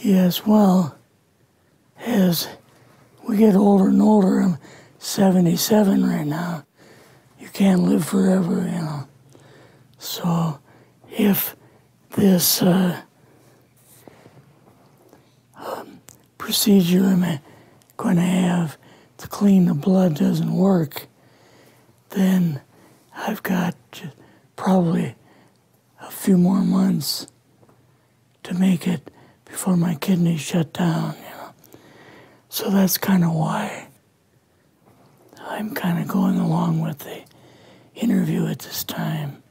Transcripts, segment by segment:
Yes, well, as we get older and older, I'm 77 right now. You can't live forever, you know. So if this procedure I'm going to have to clean the blood doesn't work, then I've got probably a few more months to make it before my kidneys shut down, you know. So that's kind of why I'm kind of going along with the interview at this time.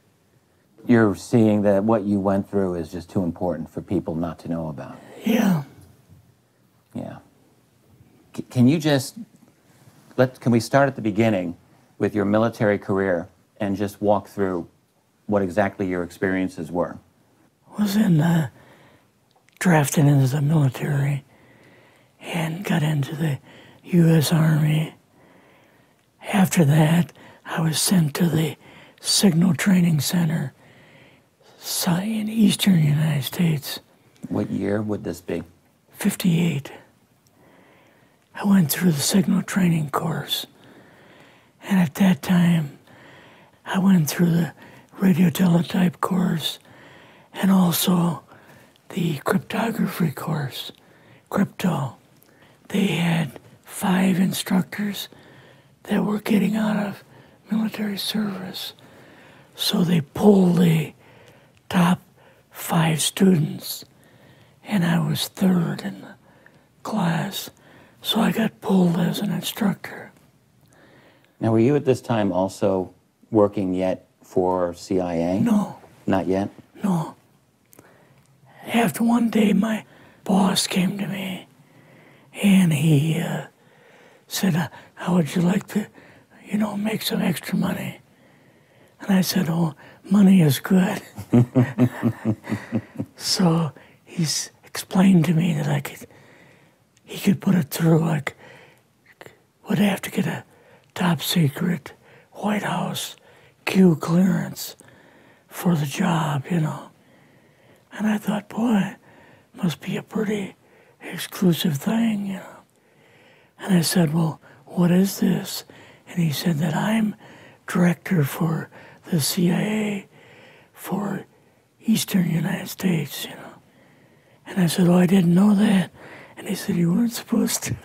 You're seeing that what you went through is just too important for people not to know about. Yeah. Yeah. Can you just, can we start at the beginning with your military career and just walk through what exactly your experiences were? I was drafted into the military and got into the U.S. Army. After that, I was sent to the Signal Training Center in eastern United States. What year would this be? 58. I went through the Signal Training course. And at that time, I went through the radio teletype course and also the cryptography course, crypto. They had 5 instructors that were getting out of military service. So they pulled the top 5 students, and I was 3rd in the class. So I got pulled as an instructor. Now, were you at this time also working yet for CIA? No. Not yet? No. After one day, my boss came to me, and he said, how would you like to, make some extra money? And I said, oh, money is good. So he's explained to me that he could put it through, would have to get a top secret White House Q clearance for the job, And I thought, boy, must be a pretty exclusive thing, And I said, well, what is this? And he said that I'm director for the CIA for Eastern United States, And I said, oh, I didn't know that. And he said, you weren't supposed to.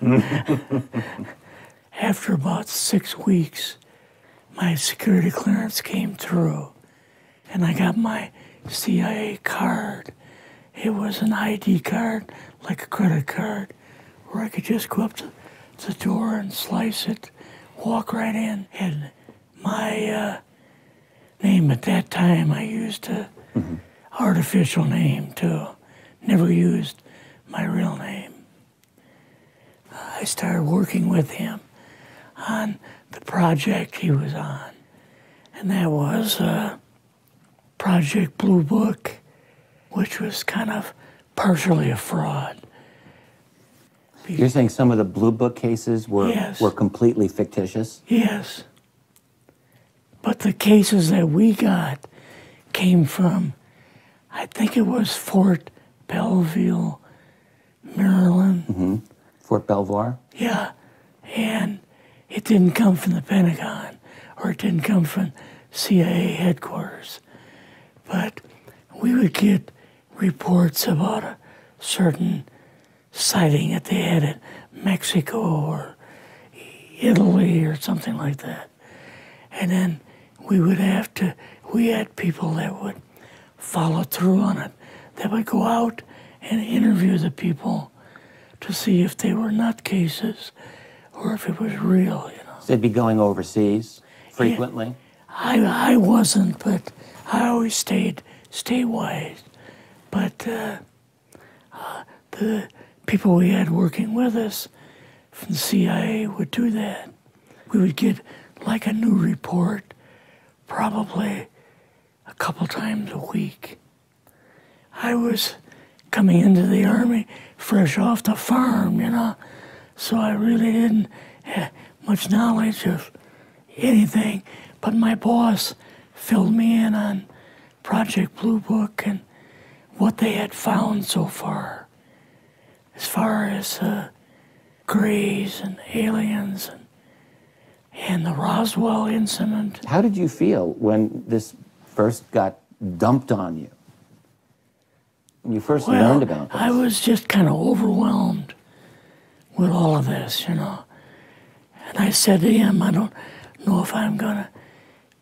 After about 6 weeks, my security clearance came through, and I got my CIA card. It was an ID card, like a credit card, where I could just go up to the door and slice it, walk right in. And my name at that time, I used an artificial name too. Never used my real name. I started working with him on the project he was on, and that was Project Blue Book, which was kind of partially a fraud. You're saying some of the Blue Book cases were, yes. were completely fictitious? Yes. But the cases that we got came from, I think it was Fort Belvoir, Maryland. Fort Belvoir? Yeah. And it didn't come from the Pentagon, or it didn't come from CIA headquarters. But we would get reports about a certain sighting that they had in Mexico or Italy or something like that. And then we had people that would follow through on it, that would go out and interview the people to see if they were nutcases or if it was real, So they'd be going overseas frequently? Yeah, I wasn't, but I always stayed statewide. But the people we had working with us from the CIA would do that. We would get like a new report probably a couple times a week. I was coming into the Army fresh off the farm, so I really didn't have much knowledge of anything, but my boss filled me in on Project Blue Book and what they had found so far. as far as Greys and aliens and the Roswell incident. How did you feel when this first got dumped on you? When you first learned about this? I was just kind of overwhelmed with all of this, you know. And I said to him, I don't know if I'm going to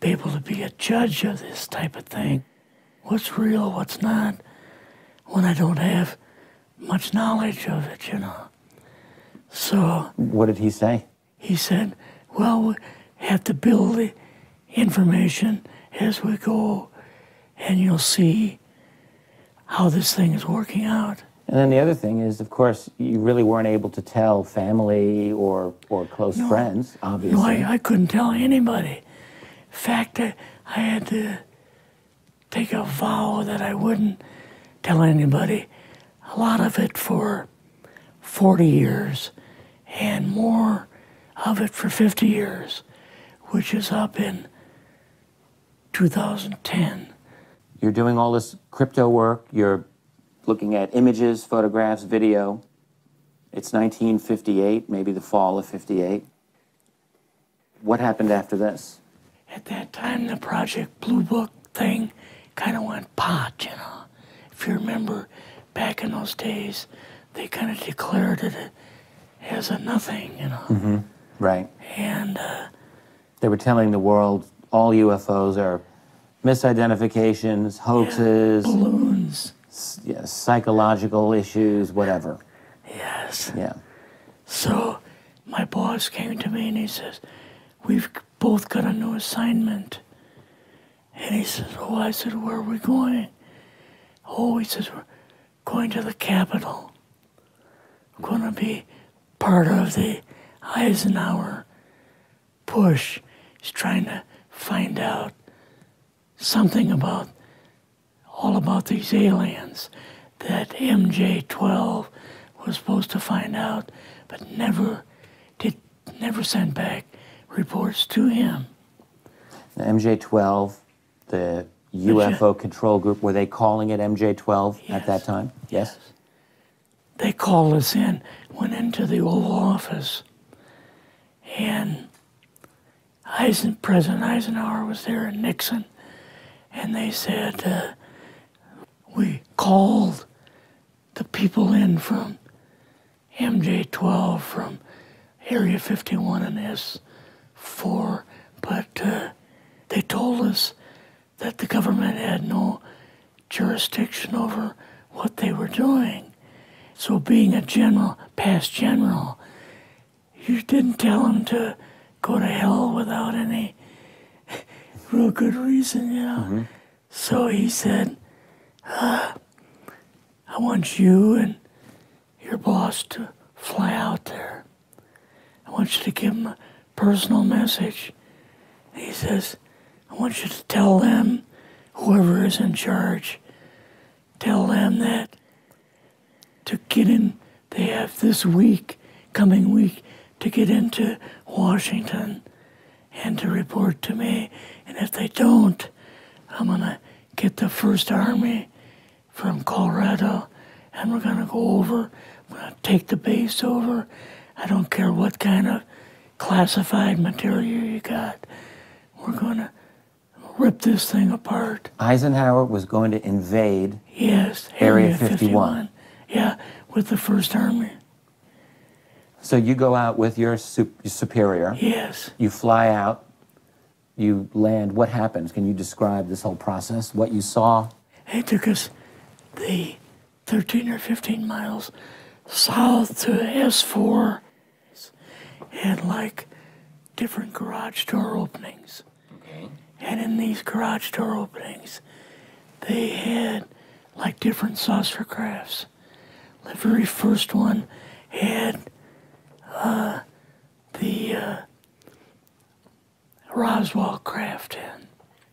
be able to be a judge of this type of thing. What's real, what's not, when I don't have much knowledge of it, you know. So... What did he say? He said, well, we have to build the information as we go, and you'll see how this thing is working out. And then the other thing is, of course, you really weren't able to tell family or close friends, obviously. No, I couldn't tell anybody. In fact, I had to take a vow that I wouldn't tell anybody. A lot of it for 40 years, and more of it for 50 years, which is up in 2010. You're doing all this crypto work, you're looking at images, photographs, video. It's 1958, maybe the fall of 58. What happened after this? At that time, the Project Blue Book thing kind of went pot, you know. If you remember, back in those days, they kind of declared it as a nothing, you know. Mm-hmm. Right. And they were telling the world all UFOs are misidentifications, hoaxes, balloons, psychological issues, whatever. Yes. Yeah. So my boss came to me and he says, we've both got a new assignment. And he says, oh, I said, where are we going? Oh, he says, we're going to the Capitol. We're going to be part of the Eisenhower push. He's trying to find out something about, all about these aliens that MJ-12 was supposed to find out, but never sent back reports to him. The MJ-12, the UFO control group, were they calling it MJ-12 at that time? Yes. They called us in, went into the Oval Office, and President Eisenhower was there and Nixon, and they said, we called the people in from MJ-12 from Area 51 and S4, but they told us that the government had no jurisdiction over what they were doing. So being a general, past general, you didn't tell them to go to hell without any real good reason, you know. Mm-hmm. So he said, I want you and your boss to fly out there. I want you to give them a personal message. And he says, I want you to tell them, whoever is in charge, tell them that to get in, they have this week, coming week, to get into Washington and to report to me. And if they don't, I'm going to get the First Army from Colorado, and we're going to go over, we're going to take the base over. I don't care what kind of classified material you got. We're going to rip this thing apart. Eisenhower was going to invade Area 51. Yeah, with the First Army. So you go out with your superior. Yes. You fly out. You land. What happens? Can you describe this whole process, what you saw? It took us the 13 or 15 miles south to S4 and like different garage door openings. Okay. And in these garage door openings, they had like different saucer crafts. The very first one had the Roswell craft in.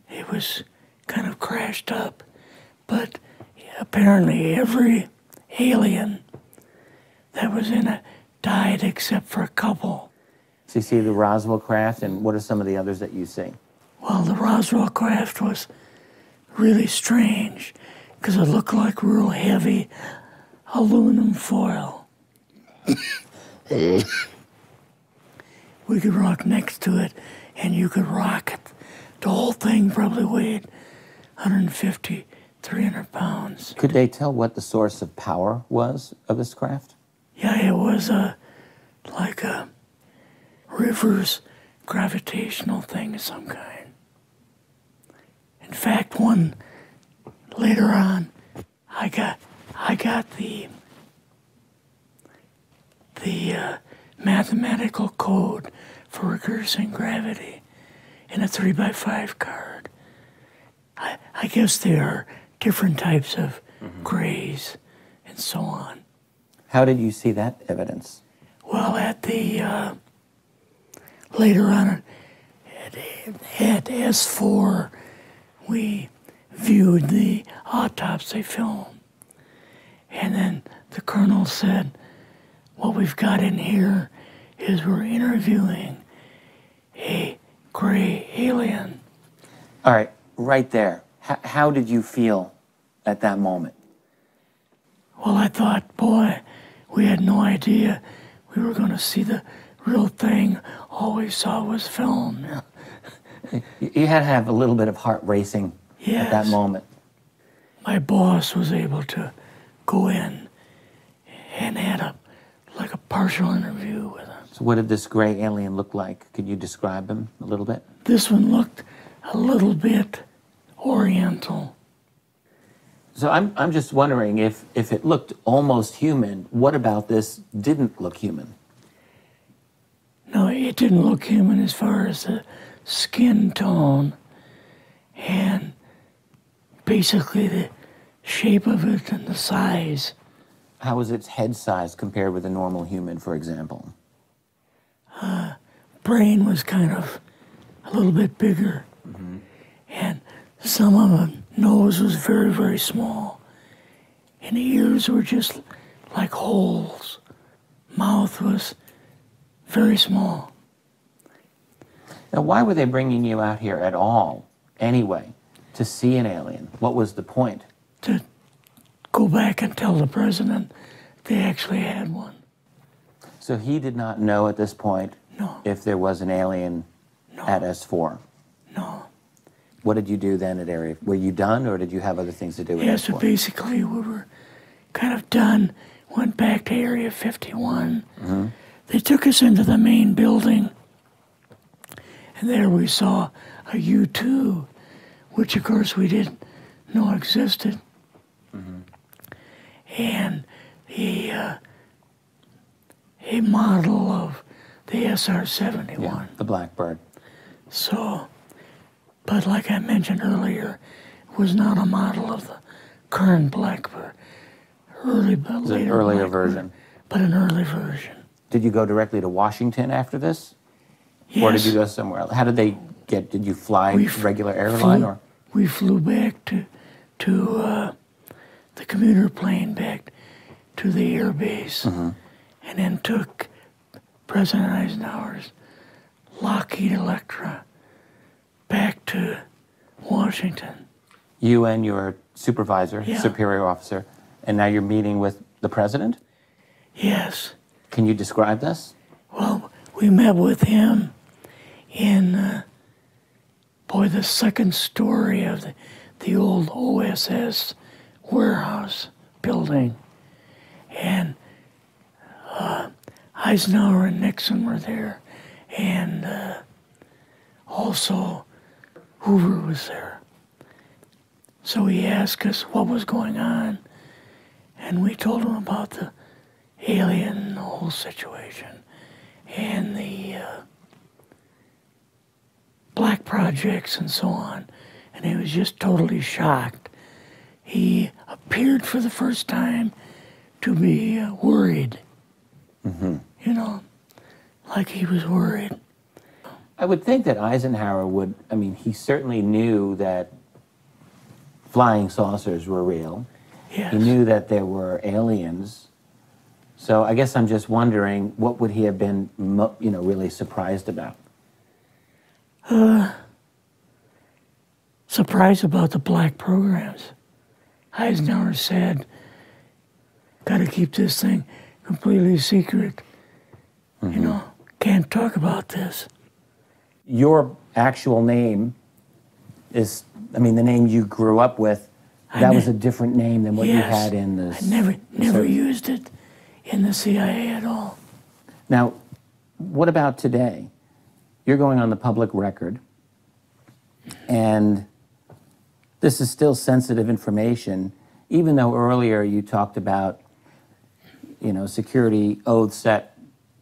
It was kind of crashed up, but apparently every alien that was in it died except for a couple. So you see the Roswell craft, and what are some of the others that you see? Well, the Roswell craft was really strange because it looked like real heavy aluminum foil. We could rock next to it, and you could rock it. The whole thing probably weighed 150, 300 pounds. Could they tell what the source of power was of this craft? Yeah, it was like a reverse gravitational thing of some kind. In fact, one later on, I got the mathematical code for reversing gravity in a 3x5 card. I guess there are different types of grays and so on. How did you see that evidence? Well, at the later on at S4, we viewed the autopsy film, and then the colonel said, "What we've got in here is we're interviewing a gray alien." All right, right there. How did you feel at that moment? Well, I thought, boy, we had no idea we were going to see the real thing. All we saw was film. You had to have a little bit of heart racing at that Yes. moment. My boss was able to go in and had like a partial interview with him. So what did this gray alien look like? Could you describe him a little bit? This one looked a little bit oriental. So I'm just wondering if it looked almost human, what about this didn't look human? No, it didn't look human as far as the skin tone and basically the shape of it and the size. How was its head size compared with a normal human, for example? Brain was kind of a little bit bigger. And some of the nose was very, very small. And the ears were just like holes. Mouth was very small. Now, why were they bringing you out here at all, anyway, to see an alien? What was the point? To go back and tell the president they actually had one. So he did not know at this point No, if there was an alien at S4. no. What did you do then at Area? Were you done, or did you have other things to do with Yeah, so S4? basically we were kind of done, went back to Area 51. They took us into the main building, and there we saw a U-2, which of course we didn't know existed. And a model of the SR-71. Yeah, the Blackbird. So, but like I mentioned earlier, it was not a model of the current Blackbird. It was an earlier version. But an early version. Did you go directly to Washington after this? Yes. Or did you go somewhere else? How did they get, did you fly We regular airline? Or We flew back to the commuter plane back to the air base, and then took President Eisenhower's Lockheed Electra back to Washington. you and your supervisor, Yeah. superior officer, and now you're meeting with the president? Yes. Can you describe this? Well, we met with him in, the second story of the old OSS warehouse building. And Eisenhower and Nixon were there, and also Hoover was there. So he asked us what was going on, and we told him about the alien, the whole situation, and the black projects and so on. And he was just totally shocked. He appeared for the first time to be worried. You know, like he was worried. I would think that Eisenhower would, I mean, he certainly knew that flying saucers were real. Yes. He knew that there were aliens. So I guess I'm just wondering, what would he have been, really surprised about? Surprised about the black programs. Eisenhower said, got to keep this thing completely secret. You know, can't talk about this. Your actual name is, I mean, the name you grew up with, that was a different name than what you Yes, had in the... I never used it in the CIA at all. Now, what about today? You're going on the public record, and this is still sensitive information, even though earlier you talked about, you know, security oaths that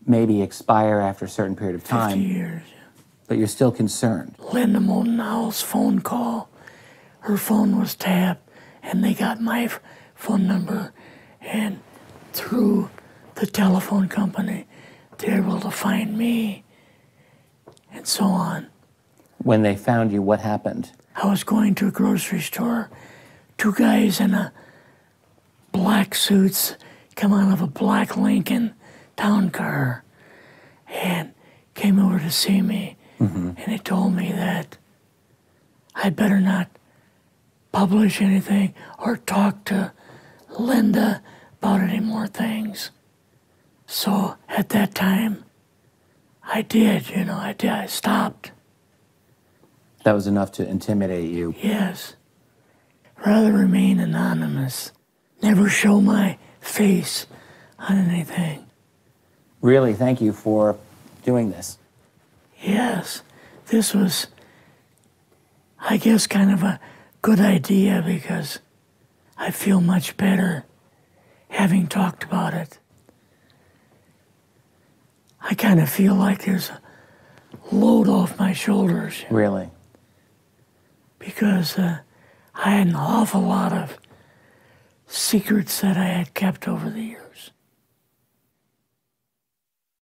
maybe expire after a certain period of time. 50 years. But you're still concerned. Linda Motenau's phone call, her phone was tapped, and they got my phone number, and through the telephone company, they were able to find me, and so on. When they found you, what happened? I was going to a grocery store. Two guys in a black suits come out of a black Lincoln town car and came over to see me. And they told me that I better not publish anything or talk to Linda about any more things. So at that time, I did, you know, I stopped. That was enough to intimidate you. Yes. Rather remain anonymous. Never show my face on anything. Really, thank you for doing this. Yes, this was, I guess, kind of a good idea because I feel much better having talked about it. I kind of feel like there's a load off my shoulders. Really? Because I had an awful lot of secrets that I had kept over the years.